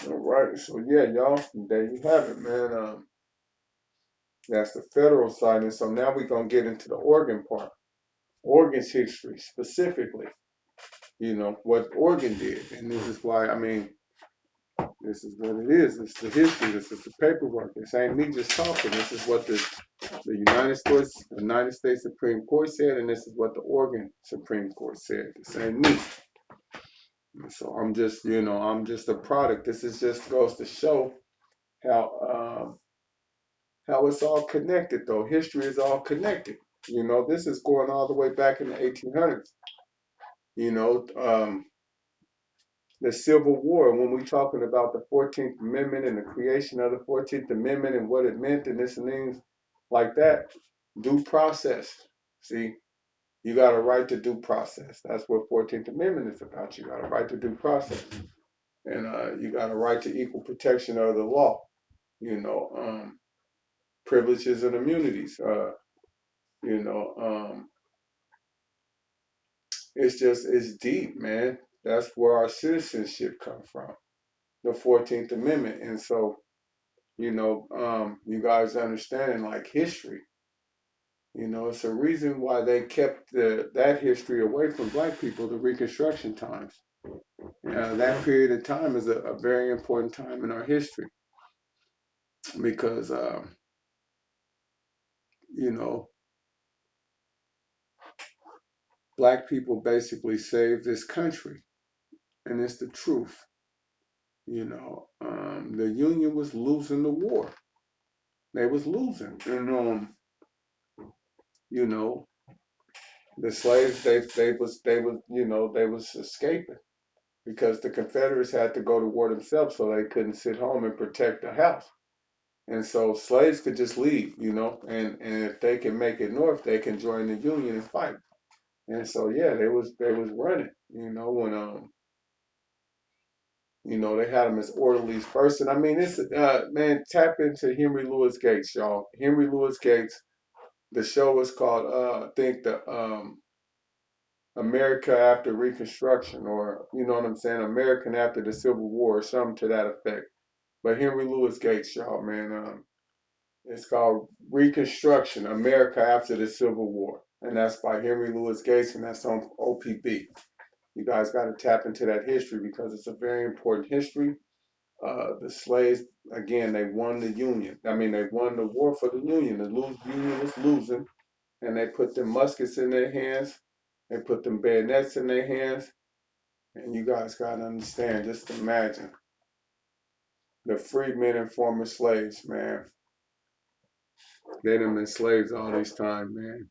All right, so yeah, y'all, there you have it, man. That's the federal side, and so now we're gonna get into the Oregon part, Oregon's history specifically. You know what Oregon did, and this is why. I mean, this is what it is. It's the history. This is the paperwork. This ain't me just talking. This is what the United States Supreme Court said, and this is what the Oregon Supreme Court said. This ain't me. So I'm just, I'm just a product. This is just goes to show how how it's all connected, though. History is all connected. This is going all the way back in the 1800s. You know, the Civil War, when we're talking about the 14th Amendment and the creation of the 14th Amendment and what it meant and this and things like that, due process. See, you got a right to due process. That's what 14th Amendment is about. You got a right to due process. And you got a right to equal protection of the law. You know, privileges and immunities. You know, it's deep, man. That's where our citizenship comes from, the 14th Amendment. And so, you guys understanding like history, it's a reason why they kept that history away from black people, the Reconstruction times. That period of time is a very important time in our history because, you know, black people basically saved this country, and it's the truth. The Union was losing the war. They was losing, and you know, the slaves they was escaping because the Confederates had to go to war themselves, so they couldn't sit home and protect the house. And so slaves could just leave, and if they can make it north, they can join the Union and fight. And so yeah, they was running, when they had them as orderlies first. And I mean, it's man, tap into Henry Louis Gates, y'all. Henry Louis Gates. The show was called I think the America After Reconstruction, or you know what I'm saying, American After the Civil War, or something to that effect. But Henry Louis Gates, y'all, man, it's called Reconstruction, America After the Civil War, and that's by Henry Louis Gates, and that's on OPB. You guys got to tap into that history because it's a very important history. The slaves, again, they won the Union. I mean, they won the war for the Union. The Union was losing, and they put them muskets in their hands. They put them bayonets in their hands. And you guys got to understand, just imagine the freedmen and former slaves, man. They done been slaves all this time, man.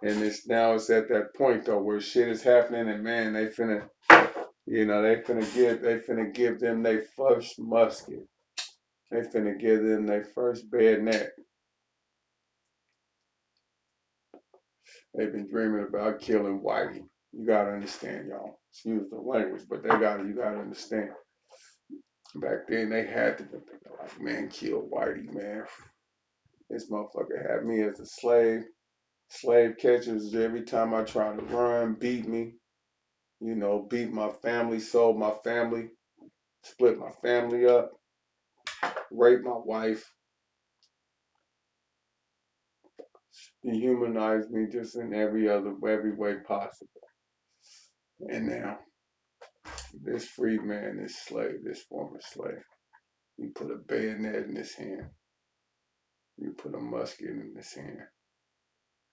And it's at that point though where shit is happening, and man, they finna, they finna give them their first musket. They finna give them their first bayonet. They've been dreaming about killing Whitey. You gotta understand, y'all. Excuse the language, but you gotta understand. Back then, they had to be like, man, kill Whitey, man. This motherfucker had me as a slave. Slave catchers, every time I try to run, beat me. Beat my family, sold my family, split my family up, raped my wife, dehumanized me just in every way possible. And now, this free man, this slave, this former slave, you put a bayonet in his hand, you put a musket in his hand,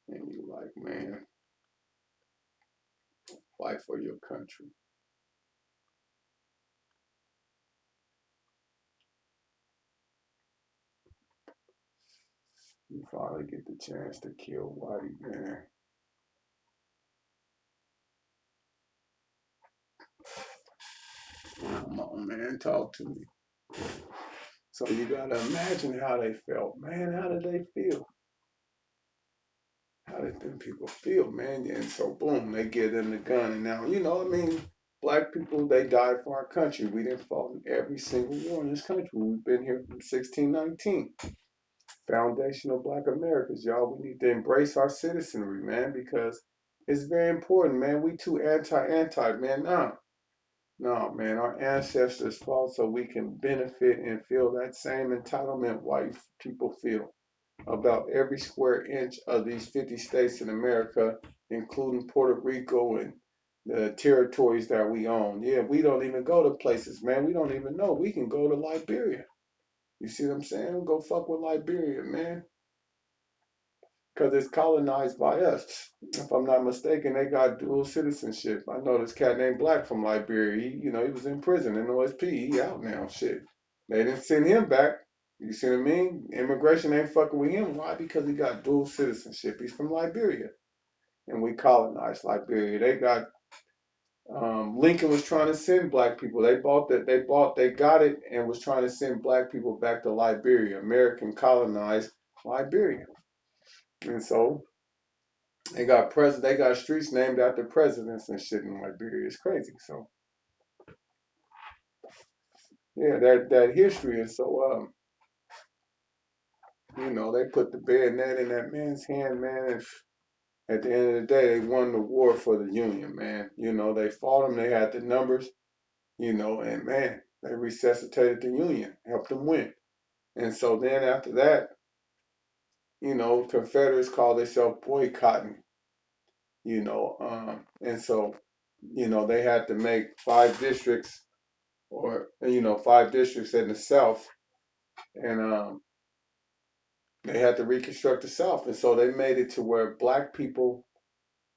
and you like, man, fight for your country. You finally get the chance to kill Whitey, man. Come on, man, talk to me. So you gotta imagine how they felt, man. How did they feel? How did them people feel, man? And so boom, they give them the gun, and now black people, they died for our country. We didn't fought in every single war in this country. We've been here from 1619. Foundational Black Americans, y'all. We need to embrace our citizenry, man, because it's very important, man. We too anti, man. Nah, No, man, our ancestors fought so we can benefit and feel that same entitlement white people feel about every square inch of these 50 states in America, including Puerto Rico and the territories that we own. Yeah, we don't even go to places, man. We don't even know. We can go to Liberia. You see what I'm saying? We'll go fuck with Liberia, man. Because it's colonized by us. If I'm not mistaken, they got dual citizenship. I know this cat named Black from Liberia. He was in prison in OSP. He out now. Shit. They didn't send him back. You see what I mean? Immigration ain't fucking with him. Why? Because he got dual citizenship. He's from Liberia. And we colonized Liberia. They got Lincoln was trying to send black people. They got it and was trying to send black people back to Liberia. American colonized Liberia. And so they got streets named after presidents and shit in Liberia. It's crazy. So yeah, that history is so they put the bayonet in that man's hand, man, and at the end of the day they won the war for the Union, man. They fought them, they had the numbers, and man, they resuscitated the Union, helped them win. And so then after that, Confederates called themselves boycotting, and so, they had to make five districts or, five districts in the South, and they had to reconstruct the South. And so they made it to where black people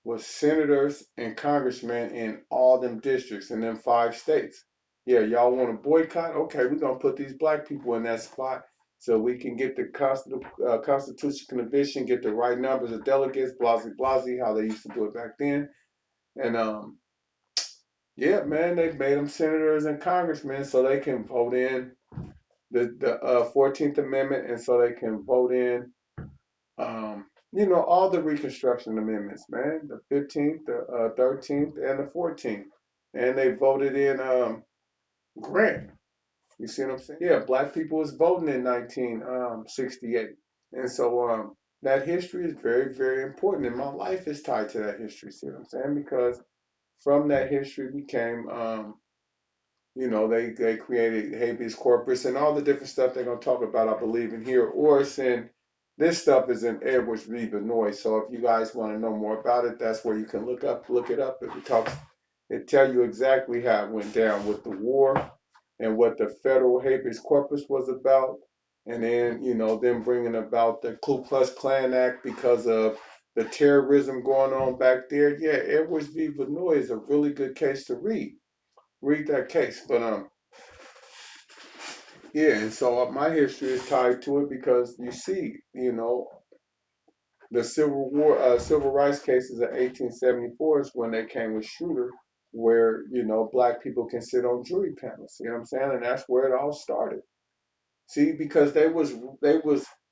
was senators and congressmen in all them districts in them five states. Yeah, y'all want to boycott? Okay, we're going to put these black people in that spot so we can get the Constitution Convention, get the right numbers of delegates, blasey, how they used to do it back then. And yeah, man, they made them senators and congressmen so they can vote in the 14th Amendment, and so they can vote in, all the Reconstruction amendments, man, the 15th, the 13th, and the 14th. And they voted in Grant. You see what I'm saying? Yeah, black people was voting in 1968. And so that history is very, very important. And my life is tied to that history, see what I'm saying? Because from that history became they created habeas corpus and all the different stuff they're gonna talk about, I believe, in here, or it's in this stuff is in Edwards v. Benoit. So if you guys want to know more about it, that's where you can look it up. It tell you exactly how it went down with the war and what the federal habeas corpus was about, and then them bringing about the Ku Klux Klan Act because of the terrorism going on back there. Yeah, Edwards v. Benoit is a really good case to read that case. But yeah, and so my history is tied to it because you see, the Civil War, civil rights cases of 1874 is when they came with Schroeder, where black people can sit on jury panels. You know what I'm saying? And that's where it all started. See, because they was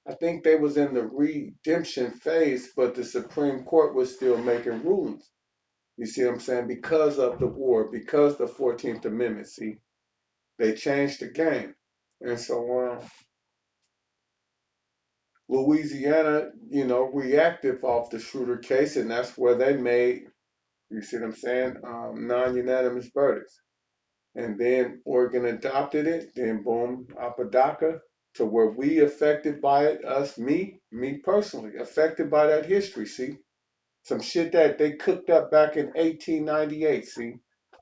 I think they was in the redemption phase, but the Supreme Court was still making rulings. You see what I'm saying? Because of the war, because the 14th Amendment. See, they changed the game. And so Louisiana, reactive off the Schroeder case, and that's where they made, you see what I'm saying, non-unanimous verdicts. And then Oregon adopted it, then boom, Apodaca, to where we affected by it, me personally, affected by that history, see? Some shit that they cooked up back in 1898, see?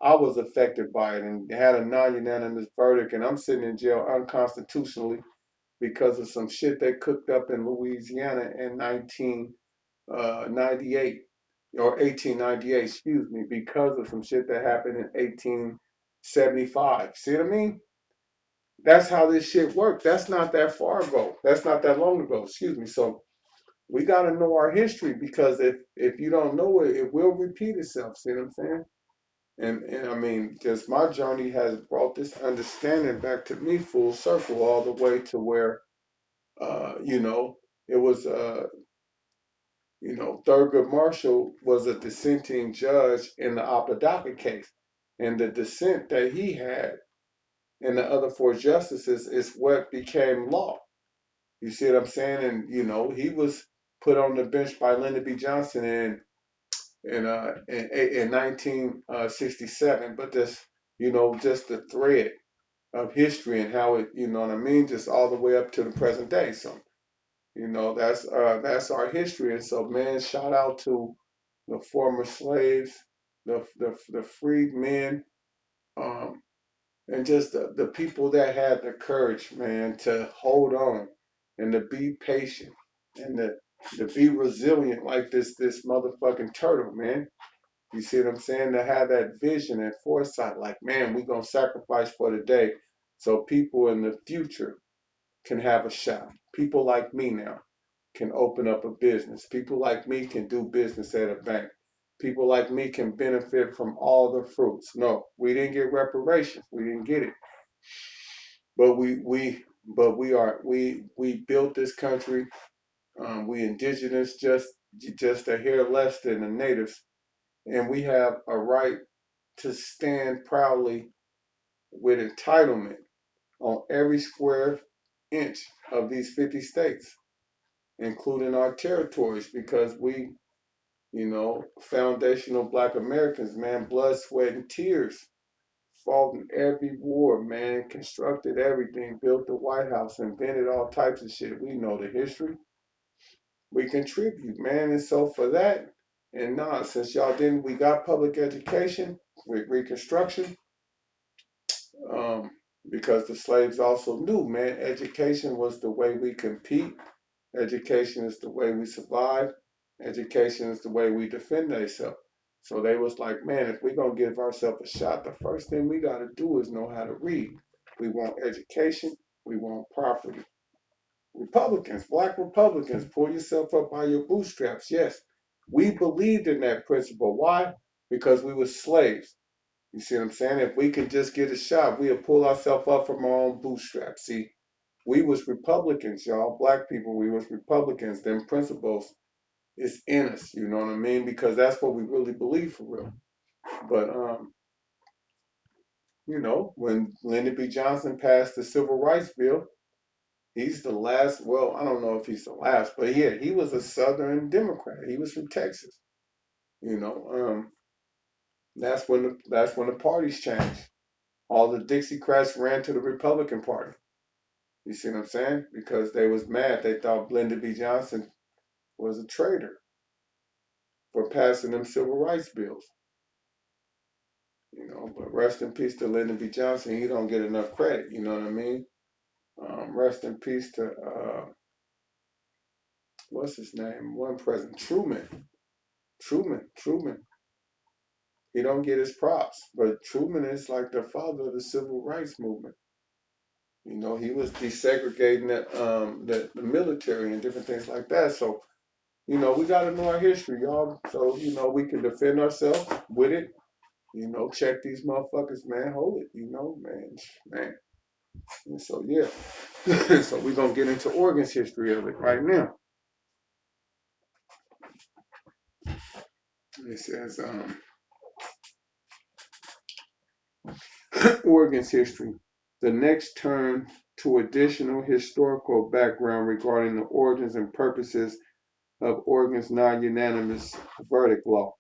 I was affected by it and had a non-unanimous verdict, and I'm sitting in jail unconstitutionally because of some shit they cooked up in Louisiana in 1998 or 1898, excuse me, because of some shit that happened in 1875. See what I mean? That's how this shit worked. That's not that far ago. That's not that long ago. Excuse me. So we got to know our history because if you don't know it, it will repeat itself. See what I'm saying? And I mean, just my journey has brought this understanding back to me full circle all the way to where it was, Thurgood Marshall was a dissenting judge in the Apodaca case. And the dissent that he had and the other four justices is what became law. You see what I'm saying? And, he was put on the bench by Lyndon B. Johnson in 1967. But this, just the thread of history and how it, just all the way up to the present day. So, that's our history. And so, man, shout out to the former slaves, the freed men, um, and just the people that had the courage, man, to hold on and to be patient and to be resilient like this motherfucking turtle, man. You see what I'm saying? To have that vision and foresight, like, man, we gonna sacrifice for today so people in the future can have a shot. People like me now can open up a business. People like me can do business at a bank. People like me can benefit from all the fruits. No, we didn't get reparations. We didn't get it. But we built this country. We indigenous just a hair less than the natives, and we have a right to stand proudly with entitlement on every square inch of these 50 states, including our territories, because we, foundational Black Americans, man, blood, sweat, and tears, fought in every war, man, constructed everything, built the White House, invented all types of shit. We know the history. We contribute, man. And so for that, and nah, since y'all didn't, we got public education with Reconstruction, um, because the slaves also knew, man, education was the way we compete. Education is the way we survive. Education is the way we defend ourselves. So they was like, man, if we're going to give ourselves a shot, the first thing we got to do is know how to read. We want education. We want property. Republicans, Black Republicans, pull yourself up by your bootstraps. Yes, we believed in that principle. Why? Because we were slaves. You see what I'm saying? If we could just get a shot, we'll pull ourselves up from our own bootstraps. See, we was Republicans, y'all. Black people, we was Republicans. Them principles is in us, you know what I mean? Because that's what we really believe for real. But when Lyndon B. Johnson passed the Civil Rights Bill, he's the last, well, I don't know if he's the last, but yeah, he was a Southern Democrat. He was from Texas. You know, that's when the parties changed. All the Dixiecrats ran to the Republican Party. You see what I'm saying? Because they was mad. They thought Lyndon B. Johnson was a traitor for passing them civil rights bills. But rest in peace to Lyndon B. Johnson. He don't get enough credit. You know what I mean? Rest in peace to what's his name? One president, Truman. Truman. He don't get his props, but Truman is like the father of the civil rights movement. He was desegregating the military and different things like that. So, we got to know our history, y'all. So, we can defend ourselves with it. Check these motherfuckers, man. Hold it, man. And so, yeah. So, we're going to get into Oregon's history of it right now. It says, Oregon's history. The next turn to additional historical background regarding the origins and purposes of Oregon's non-unanimous verdict law.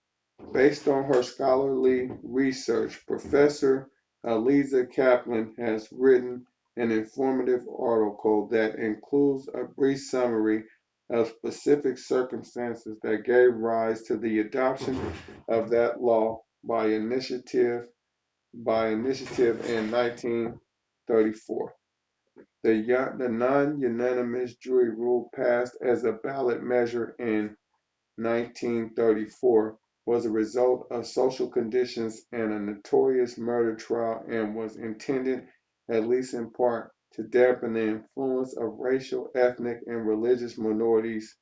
Based on her scholarly research, Professor Aliza Kaplan has written an informative article that includes a brief summary of specific circumstances that gave rise to the adoption of that law by initiative in 1934. The non-unanimous jury rule passed as a ballot measure in 1934 was a result of social conditions and a notorious murder trial and was intended, at least in part, to dampen the influence of racial, ethnic, and religious minorities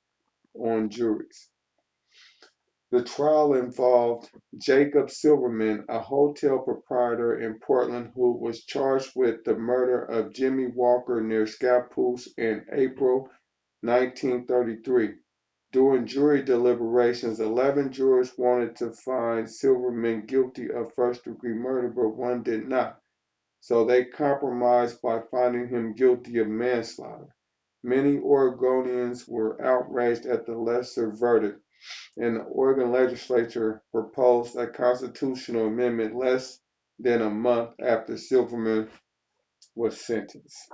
on juries. The trial involved Jacob Silverman, a hotel proprietor in Portland who was charged with the murder of Jimmy Walker near Scappoose in April 1933. During jury deliberations, 11 jurors wanted to find Silverman guilty of first-degree murder, but one did not. So they compromised by finding him guilty of manslaughter. Many Oregonians were outraged at the lesser verdict, and the Oregon legislature proposed a constitutional amendment less than a month after Silverman was sentenced.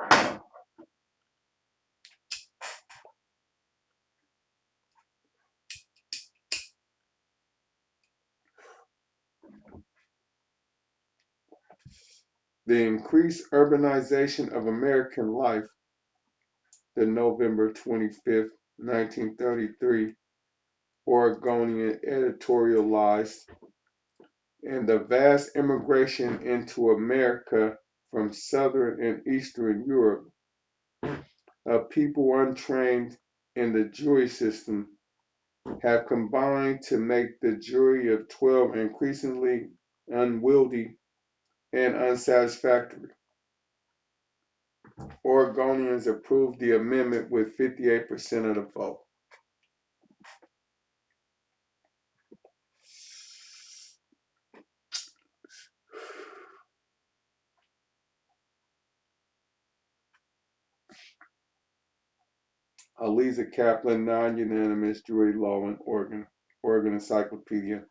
The increased urbanization of American life, the November 25th, 1933 Oregonian editorialized, and the vast immigration into America from Southern and Eastern Europe of people untrained in the jury system have combined to make the jury of 12 increasingly unwieldy and unsatisfactory. Oregonians approved the amendment with 58% of the vote. Eliza Kaplan, non-unanimous jury law in Oregon, Oregon Encyclopedia,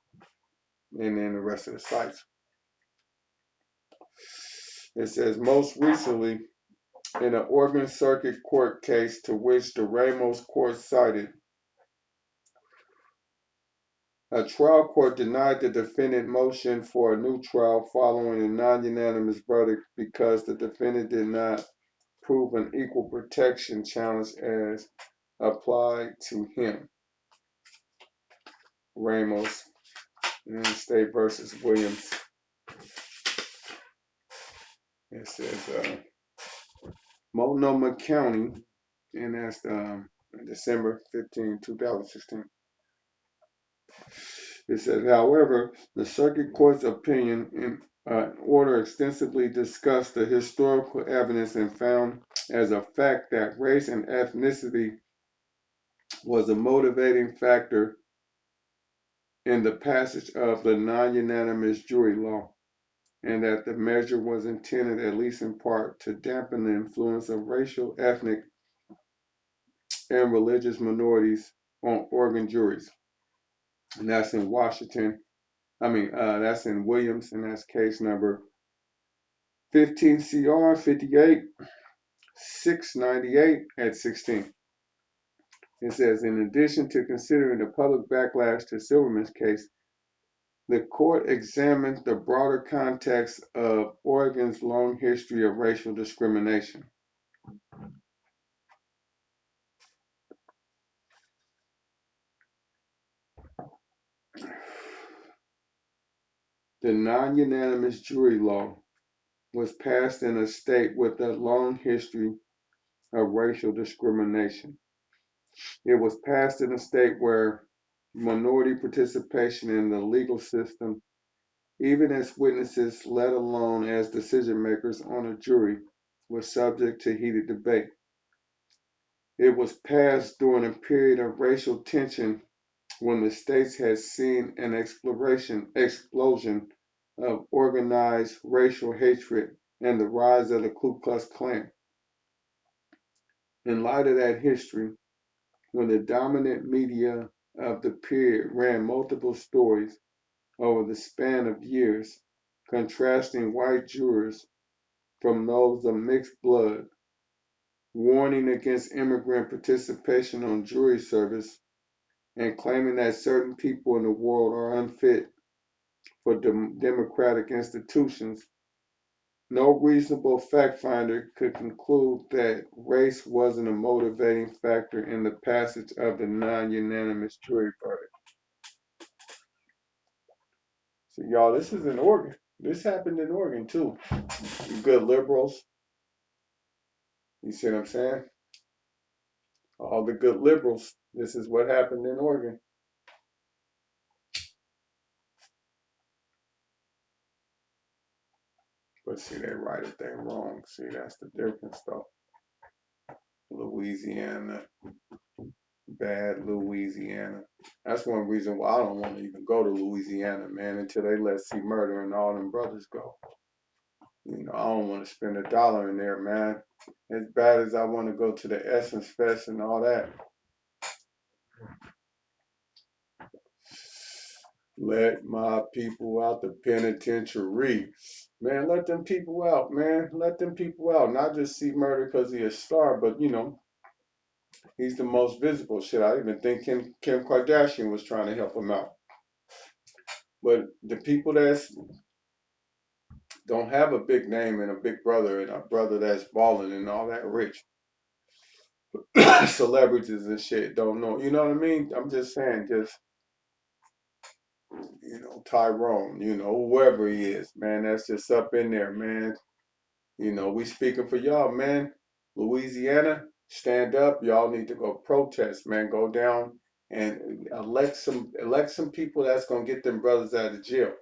and then the rest of the sites. It says, most recently, in an Oregon Circuit Court case to which the Ramos court cited, a trial court denied the defendant motion for a new trial following a non-unanimous verdict because the defendant did not prove an equal protection challenge as applied to him. Ramos, United States versus Williams. It says Multnomah County, and that's December 15, 2016. It says, however, the circuit court's opinion in order extensively discussed the historical evidence and found as a fact that race and ethnicity was a motivating factor in the passage of the non-unanimous jury law, and that the measure was intended, at least in part, to dampen the influence of racial, ethnic, and religious minorities on Oregon juries. And that's in Washington. That's in Williams, and that's case number 15 CR 58 698 at 16. It says, in addition to considering the public backlash to Silverman's case, the court examined the broader context of Oregon's long history of racial discrimination. The non-unanimous jury law was passed in a state with a long history of racial discrimination. It was passed in a state where minority participation in the legal system, even as witnesses, let alone as decision makers on a jury, was subject to heated debate. It was passed during a period of racial tension when the states had seen an explosion of organized racial hatred and the rise of the Ku Klux Klan. In light of that history, when the dominant media of the period ran multiple stories over the span of years, contrasting white jurors from those of mixed blood, warning against immigrant participation on jury service, and claiming that certain people in the world are unfit for democratic institutions, no reasonable fact finder could conclude that race wasn't a motivating factor in the passage of the non-unanimous jury verdict. So, y'all, this is in Oregon. This happened in Oregon, too. You good liberals. You see what I'm saying? All the good liberals. This is what happened in Oregon. But see, they write it there wrong. See, that's the difference, though. Louisiana. Bad Louisiana. That's one reason why I don't want to even go to Louisiana, man, until they let C Murder and all them brothers go. You know, I don't want to spend $1 in there, man. As bad as I want to go to the Essence Fest and all that. Let my people out the penitentiary. Man, let them people out, man. Let them people out. Not just see murder because he's a star, but he's the most visible. Shit, I even think Kim Kardashian was trying to help him out. But the people that don't have a big name and a big brother and a brother that's balling and all that rich, celebrities and shit don't know. You know what I mean? I'm just saying, Tyrone, whoever he is, man, that's just up in there, man. We speaking for y'all, man. Louisiana, stand up. Y'all need to go protest, man. Go down and elect some people that's gonna get them brothers out of jail.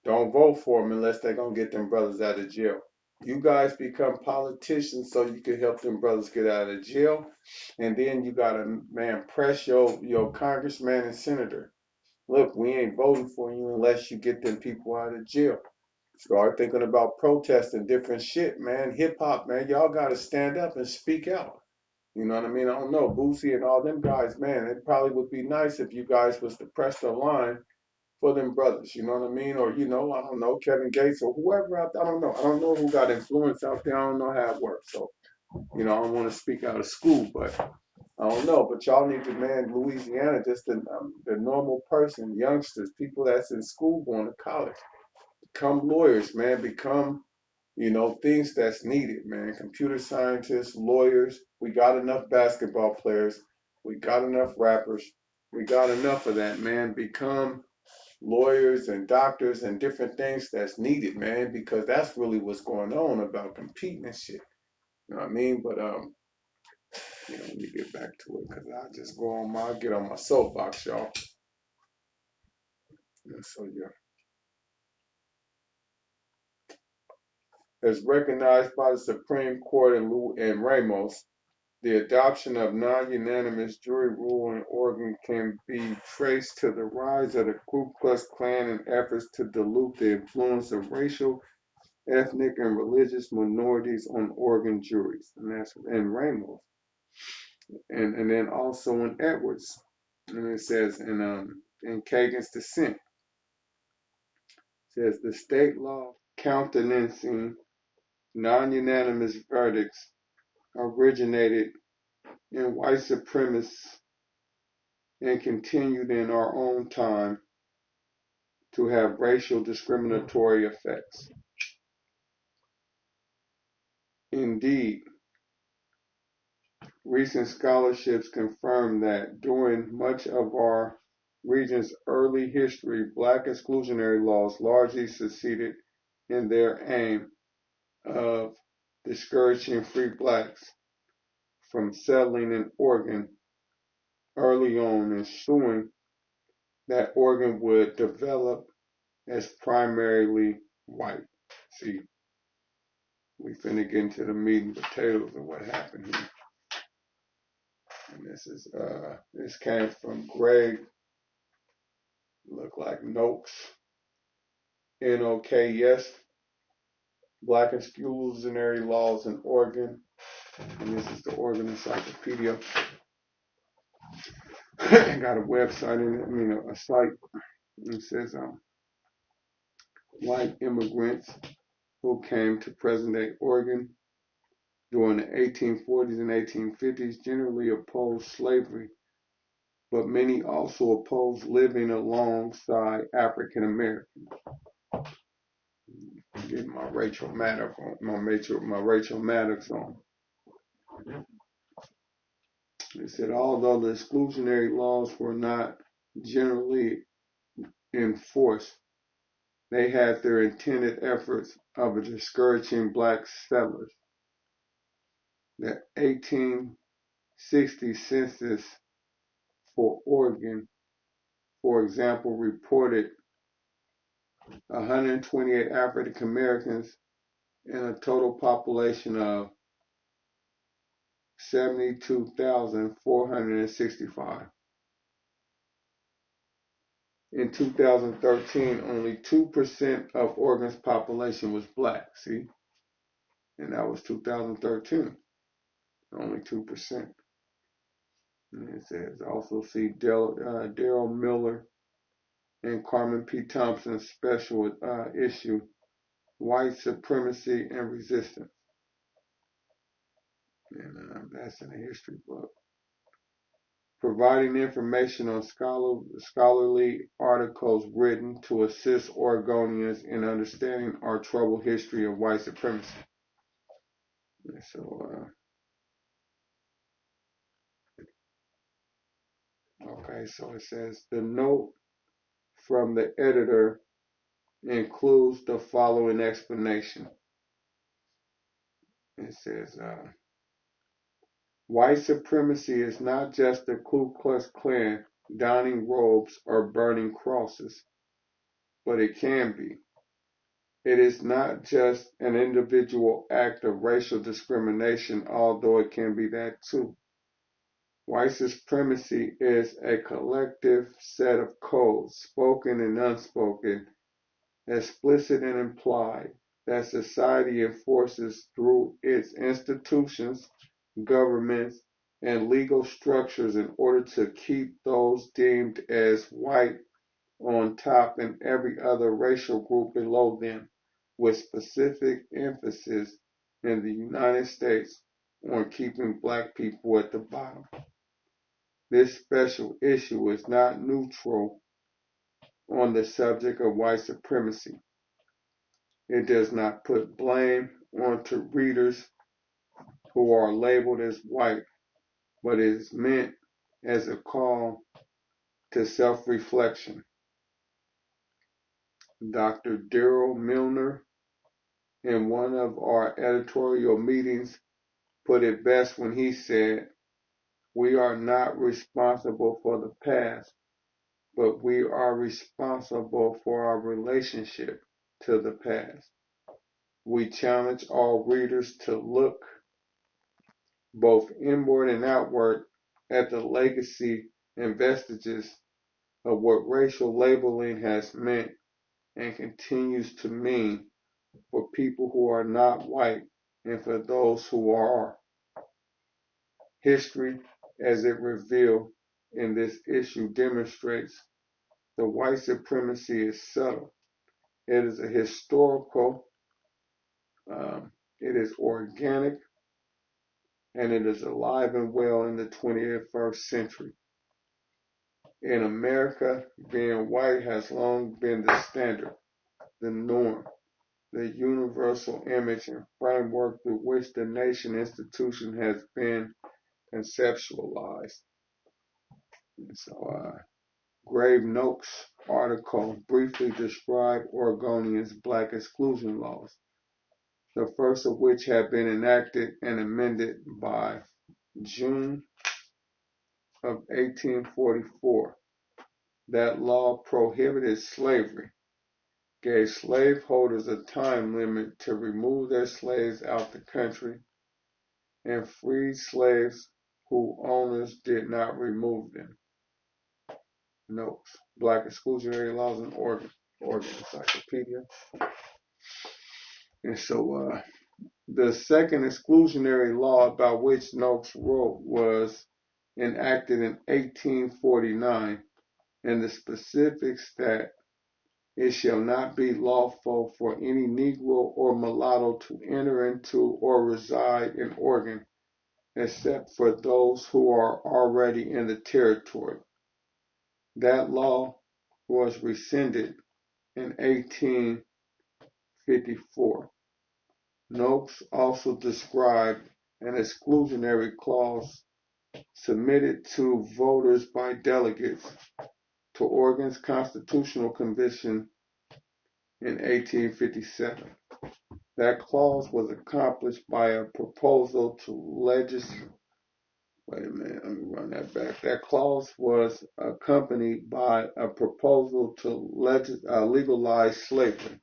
Don't vote for them unless they're gonna get them brothers out of jail. You guys become politicians so you can help them brothers get out of jail, and then you gotta, man, press your congressman and senator. Look, we ain't voting for you unless you get them people out of jail. Start thinking about protesting different shit, man. Hip hop, man. Y'all got to stand up and speak out. You know what I mean? I don't know. Boosie and all them guys, man. It probably would be nice if you guys was to press the line for them brothers. You know what I mean? Or, I don't know, Kevin Gates or whoever out there. I don't know. I don't know who got influence out there. I don't know how it works. So, I don't want to speak out of school, but I don't know. But y'all need to, man, Louisiana, just the normal person, youngsters, people that's in school going to college. Become lawyers, man. Become, things that's needed, man. Computer scientists, lawyers. We got enough basketball players. We got enough rappers. We got enough of that, man. Become lawyers and doctors and different things that's needed, man, because that's really what's going on about competing and shit. You know what I mean? But let me get back to it because I just get on my soapbox, y'all. So yeah. As recognized by the Supreme Court in Ramos, the adoption of non-unanimous jury rule in Oregon can be traced to the rise of the Ku Klux Klan and efforts to dilute the influence of racial, ethnic, and religious minorities on Oregon juries. And that's in Ramos. And then also in Edwards. And it says in Kagan's dissent, it says the state law countenancing non-unanimous verdicts originated in white supremacists and continued in our own time to have racial discriminatory effects. Indeed, recent scholarships confirm that during much of our region's early history, black exclusionary laws largely succeeded in their aim of discouraging free blacks from settling in Oregon early on, ensuring that Oregon would develop as primarily white. See, we finna get into the meat and potatoes of what happened here. And this came from Greg, look like Noakes, N-O-K, yes, Black Exclusionary Laws in Oregon. And this is the Oregon Encyclopedia. Got a website in it, a site. It says white immigrants who came to present-day Oregon during the 1840s and 1850s generally opposed slavery, but many also opposed living alongside African Americans. Getting my Rachel Maddox on. They said although the exclusionary laws were not generally enforced, they had their intended efforts of discouraging black settlers. The 1860 census for Oregon, for example, reported 128 African Americans in a total population of 72,465. In 2013, only 2% of Oregon's population was black, see? And that was 2013, only 2%. And it says also see Daryl Miller and Carmen P. Thompson's special issue White Supremacy and Resistance. And that's in a history book. Providing information on scholarly articles written to assist Oregonians in understanding our troubled history of white supremacy. And so, okay, so it says, the note from the editor includes the following explanation. It says, white supremacy is not just the Ku Klux Klan donning robes or burning crosses, but it can be. It is not just an individual act of racial discrimination, although it can be that too. White supremacy is a collective set of codes, spoken and unspoken, explicit and implied, that society enforces through its institutions, governments, and legal structures in order to keep those deemed as white on top and every other racial group below them, with specific emphasis in the United States on keeping black people at the bottom. This special issue is not neutral on the subject of white supremacy. It does not put blame onto readers who are labeled as white, but is meant as a call to self-reflection. Dr. Daryl Milner, in one of our editorial meetings, put it best when he said, "We are not responsible for the past, but we are responsible for our relationship to the past." We challenge all readers to look both inward and outward at the legacy and vestiges of what racial labeling has meant and continues to mean for people who are not white and for those who are. History, as it revealed in this issue, demonstrates the white supremacy is subtle. It is a historical, it is organic, and it is alive and well in the 21st century. In America, being white has long been the standard, the norm, the universal image and framework through which the nation institution has been conceptualized. And so, Grave Noakes' article briefly described Oregonians' black exclusion laws, the first of which had been enacted and amended by June of 1844. That law prohibited slavery, gave slaveholders a time limit to remove their slaves out the country, and freed slaves whose owners did not remove them. Notes: Black exclusionary laws in Oregon. Oregon Encyclopedia. And so, the second exclusionary law about which Noakes wrote was enacted in 1849, and the specifics that it shall not be lawful for any Negro or mulatto to enter into or reside in Oregon, except for those who are already in the territory. That law was rescinded in 1854. Noakes also described an exclusionary clause submitted to voters by delegates to Oregon's Constitutional Convention in 1857. That clause was accomplished by a proposal to That clause was accompanied by a proposal to legalize slavery.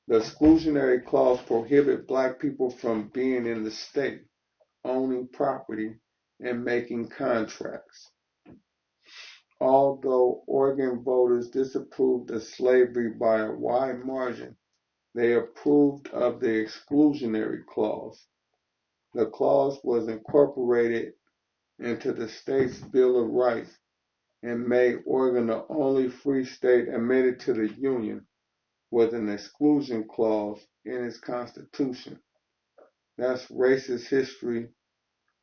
The exclusionary clause prohibited black people from being in the state, owning property, and making contracts. Although Oregon voters disapproved of slavery by a wide margin, they approved of the exclusionary clause. The clause was incorporated into the state's Bill of Rights and made Oregon the only free state admitted to the Union, with an exclusion clause in its constitution. That's racist history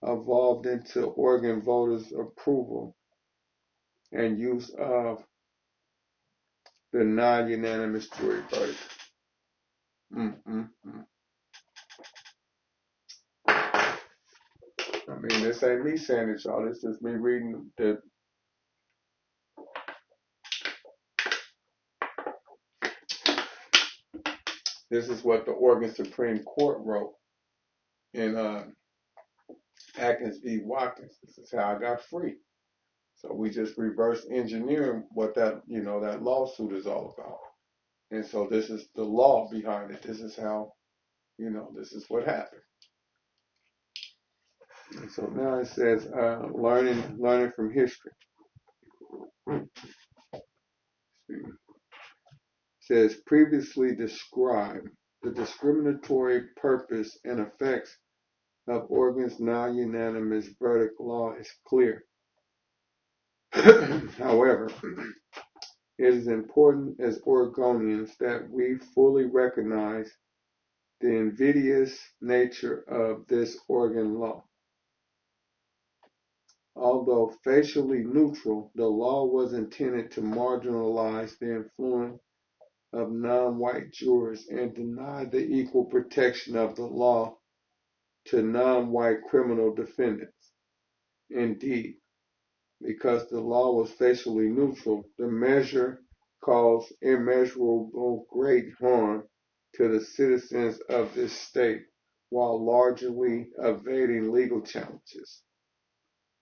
evolved into Oregon voters' approval and use of the non-unanimous jury verdict. I mean, this ain't me saying it, y'all. This is me reading the. This is what the Oregon Supreme Court wrote in Atkins v. Watkins. This is how I got free. So we just reverse engineering what that lawsuit is all about. And so this is the law behind it. This is how, this is what happened. And so now it says learning from history. It says previously described the discriminatory purpose and effects of Oregon's non-unanimous verdict law is clear. However, it is important as Oregonians that we fully recognize the invidious nature of this Oregon law. Although facially neutral, the law was intended to marginalize the influence of non-white jurors and deny the equal protection of the law to non-white criminal defendants. Indeed, because the law was facially neutral, the measure caused immeasurable great harm to the citizens of this state while largely evading legal challenges.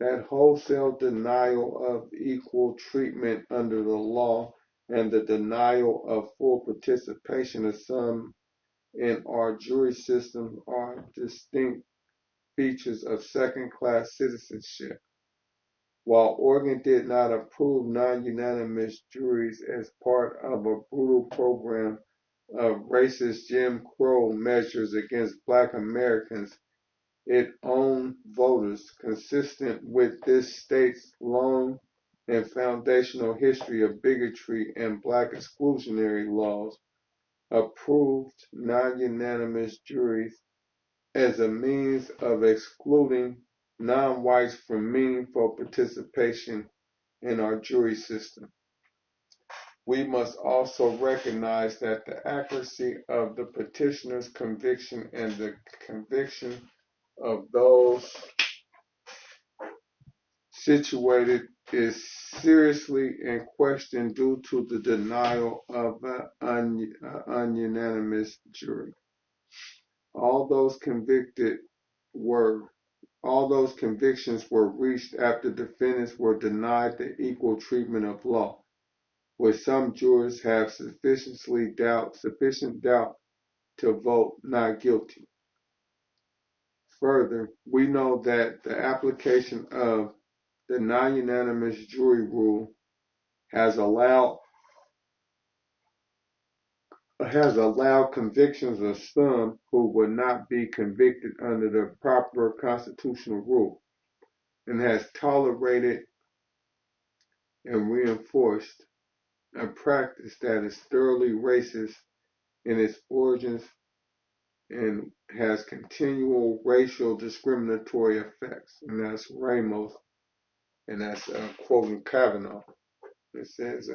That wholesale denial of equal treatment under the law and the denial of full participation of some in our jury system are distinct features of second-class citizenship. While Oregon did not approve non-unanimous juries as part of a brutal program of racist Jim Crow measures against Black Americans, it owned voters consistent with this state's long and foundational history of bigotry and Black exclusionary laws, approved non-unanimous juries as a means of excluding non-whites from meaningful participation in our jury system. We must also recognize that the accuracy of the petitioner's conviction and the conviction of those situated is seriously in question due to the denial of an ununanimous jury. All those convictions were reached after defendants were denied the equal treatment of law, where some jurors have sufficient doubt to vote not guilty. Further, we know that the application of the non-unanimous jury rule has allowed convictions of some who would not be convicted under the proper constitutional rule, and has tolerated and reinforced a practice that is thoroughly racist in its origins and has continual racial discriminatory effects. And that's Ramos, and that's quoting Kavanaugh. It says,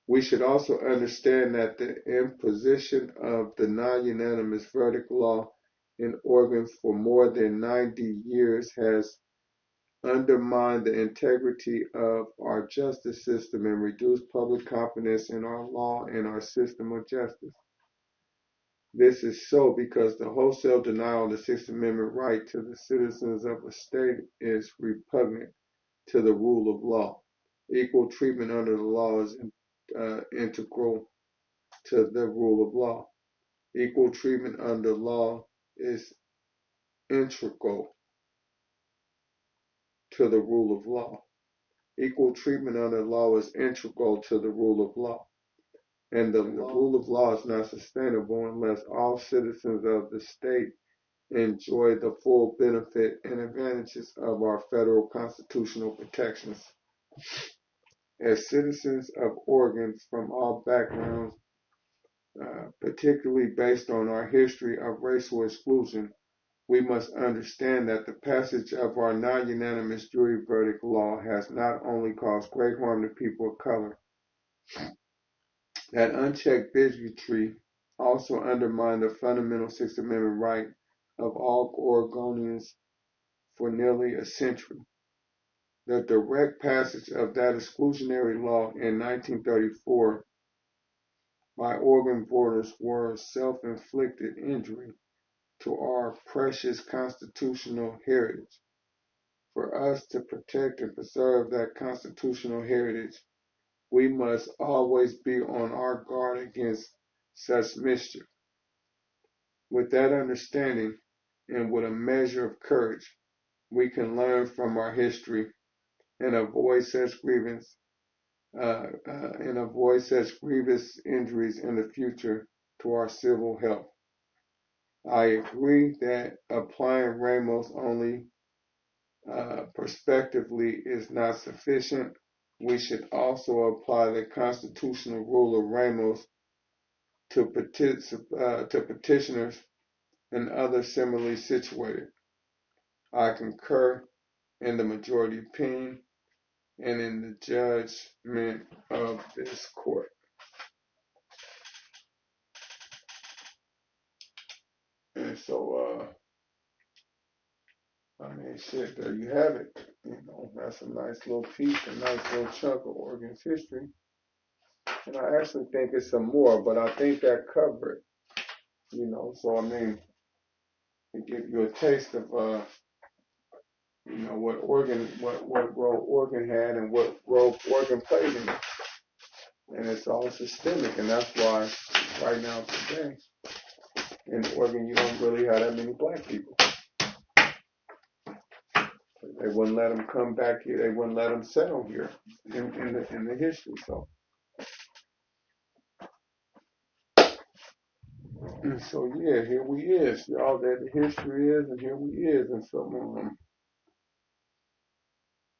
we should also understand that the imposition of the non-unanimous verdict law in Oregon for more than 90 years has undermined the integrity of our justice system and reduced public confidence in our law and our system of justice. This is so because the wholesale denial of the Sixth Amendment right to the citizens of a state is repugnant to the rule of law. Equal treatment under the law is integral to the rule of law. Equal treatment under law is integral to the rule of law. Equal treatment under law is integral to the rule of law. And the rule of law is not sustainable unless all citizens of the state enjoy the full benefit and advantages of our federal constitutional protections. As citizens of Oregon from all backgrounds particularly based on our history of racial exclusion, we must understand that the passage of our non-unanimous jury verdict law has not only caused great harm to people of color, that unchecked bigotry also undermined the fundamental Sixth Amendment right of all Oregonians for nearly a century. The direct passage of that exclusionary law in 1934 by Oregon voters were self-inflicted injury to our precious constitutional heritage. For us to protect and preserve that constitutional heritage, we must always be on our guard against such mischief. With that understanding and with a measure of courage, we can learn from our history and avoid such grievous injuries in the future to our civil health. I agree that applying Ramos only prospectively is not sufficient. We should also apply the constitutional rule of Ramos to petitioners and others similarly situated. I concur in the majority opinion and in the judgment of this court. And so, I mean, shit, there you have it. You know, that's a nice little piece, a nice little chunk of Oregon's history. And I actually think it's some more, but I think that covered it. You know, so I mean, it gives you a taste of, you know, what role Oregon had and what role Oregon played in it. And it's all systemic, and that's why right now today in Oregon you don't really have that many black people. They wouldn't let them come back here. They wouldn't let them settle here in the history. So, and so yeah, here we is, y'all. That the history is, and here we is. And so,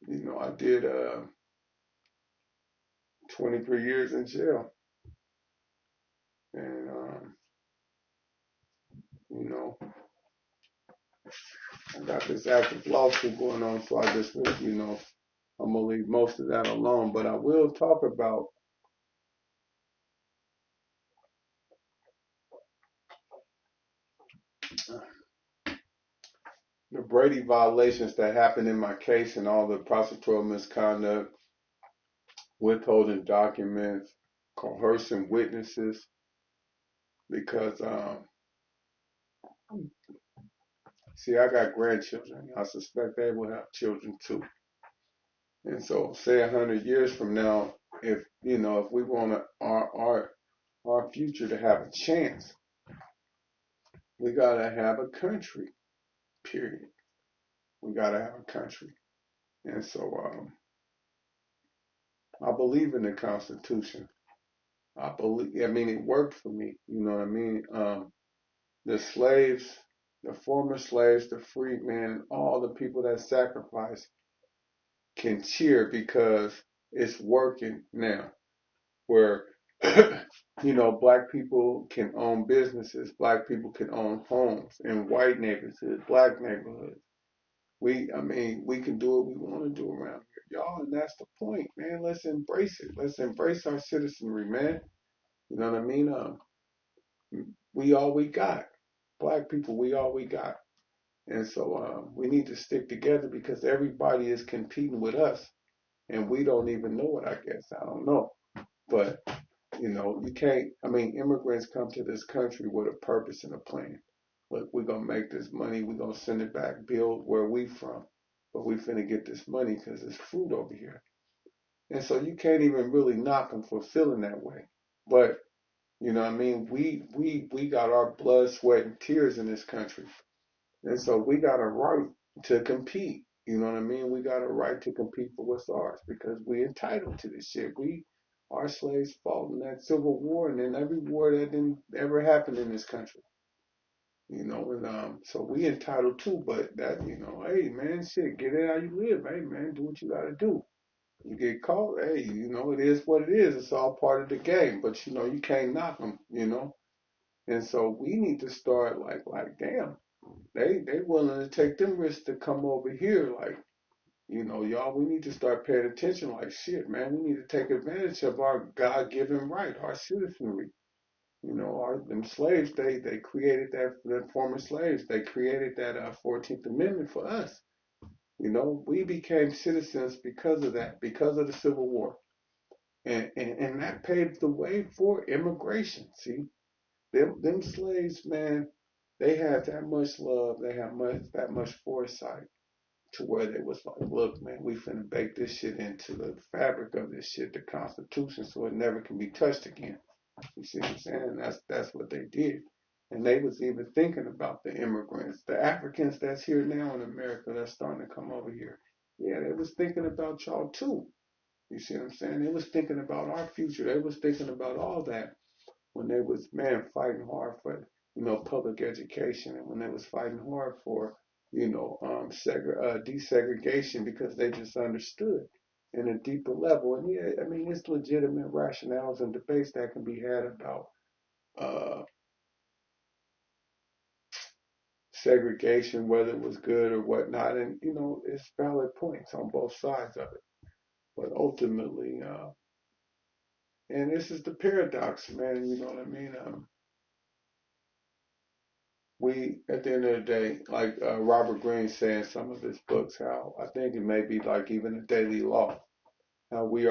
you know, I did 23 years in jail, and you know, I got this active lawsuit going on. So I just, you know, I'm gonna leave most of that alone. But I will talk about the Brady violations that happened in my case and all the prosecutorial misconduct, withholding documents, coercing witnesses, because see, I got grandchildren. I suspect they will have children too. And so, say 100 years from now, if you know, if we want our future to have a chance, we gotta have a country. Period. We gotta have a country. And so, I believe in the Constitution. I mean, it worked for me. You know what I mean? The slaves, the former slaves, the freedmen, all the people that sacrificed can cheer because it's working now. Where, you know, black people can own businesses, black people can own homes in white neighborhoods, black neighborhoods. I mean, we can do what we want to do around here, y'all, and that's the point, man. Let's embrace it. Let's embrace our citizenry, man. You know what I mean? We all we got. Black people, we all we got. And so we need to stick together because everybody is competing with us and we don't even know it, I guess. I don't know. But, you know, you can't, I mean, immigrants come to this country with a purpose and a plan. Look, we're going to make this money. We're going to send it back, build where we from. But we finna get this money because there's food over here. And so you can't even really knock them for feeling that way. But you know what I mean? We got our blood, sweat, and tears in this country. And so we got a right to compete. You know what I mean? We got a right to compete for what's ours because we entitled to this shit. Our slaves fought in that Civil War and in every war that didn't ever happen in this country. You know, and so we entitled too, but that, you know, hey man, shit, get it how you live. Hey man, do what you gotta do. You get caught, hey, it is what it is. It's all part of the game. But you can't knock them. And so we need to start like damn, they willing to take them risks to come over here. Like, y'all, we need to start paying attention. Like shit, man, we need to take advantage of our God-given right, our citizenry. Them slaves, they created that, the former slaves, they created that 14th Amendment for us. We became citizens because of that, because of the Civil War. And that paved the way for immigration. See, them slaves, man, they had that much love, they had that much foresight to where they was like, look, man, we finna bake this shit into the fabric of this shit, the Constitution, so it never can be touched again. You see what I'm saying? That's what they did. And they was even thinking about the immigrants, the Africans that's here now in America that's starting to come over here. Yeah, they was thinking about y'all too. You see what I'm saying? They was thinking about our future. They was thinking about all that when they was, man, fighting hard for, public education, and when they was fighting hard for, desegregation, because they just understood in a deeper level. And yeah, I mean, it's legitimate rationales and debates that can be had about uh, segregation, whether it was good or whatnot, and it's valid points on both sides of it. But ultimately, and this is the paradox, man. You know what I mean? We, at the end of the day, like Robert Greene said in some of his books, how I think it may be like even a daily law, how we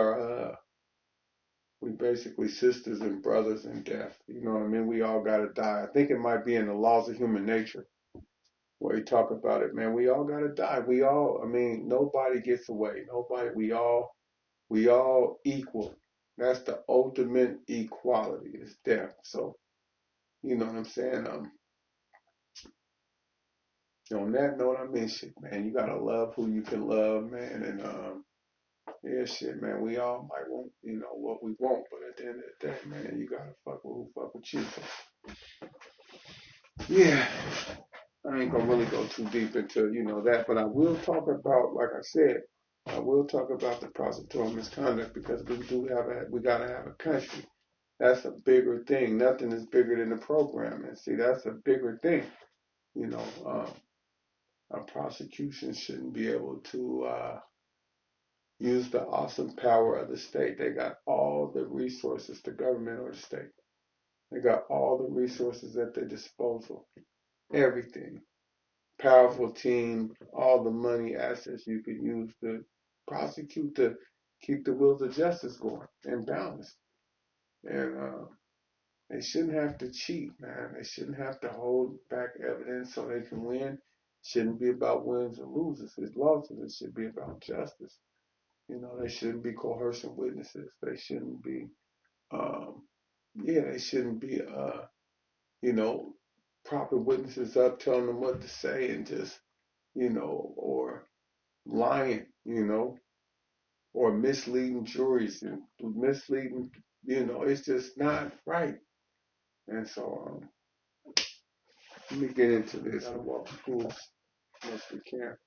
basically sisters and brothers in death. You know what I mean? We all gotta die. I think it might be in the laws of human nature where he talk about it, man. We all gotta die. I mean, nobody gets away. Nobody. We all equal. That's the ultimate equality is death. So you know what I'm saying? On that note, I mean, shit, man, you gotta love who you can love, man, and yeah, shit, man, we all might want, what we want, but at the end of the day, man, you gotta fuck with who fuck with you. So, yeah, I ain't gonna really go too deep into, that, but I will talk about, like I said, I will talk about the prosecutorial misconduct, because we gotta have a country. That's a bigger thing. Nothing is bigger than the program, and see, that's a bigger thing. You know, a prosecution shouldn't be able to use the awesome power of the state. They got all the resources, the government or the state. They got all the resources at their disposal. Everything. Powerful team, all the money, assets you could use to prosecute, to keep the wheels of justice going and balanced. And they shouldn't have to cheat, man. They shouldn't have to hold back evidence so they can win. It shouldn't be about wins and losses. It's losses. It should be about justice. They shouldn't be coercion witnesses. They shouldn't be, um, they shouldn't be, propping witnesses up, telling them what to say, and just, or lying, or misleading juries and misleading, it's just not right. And so, let me get into this and walk through as much as we can.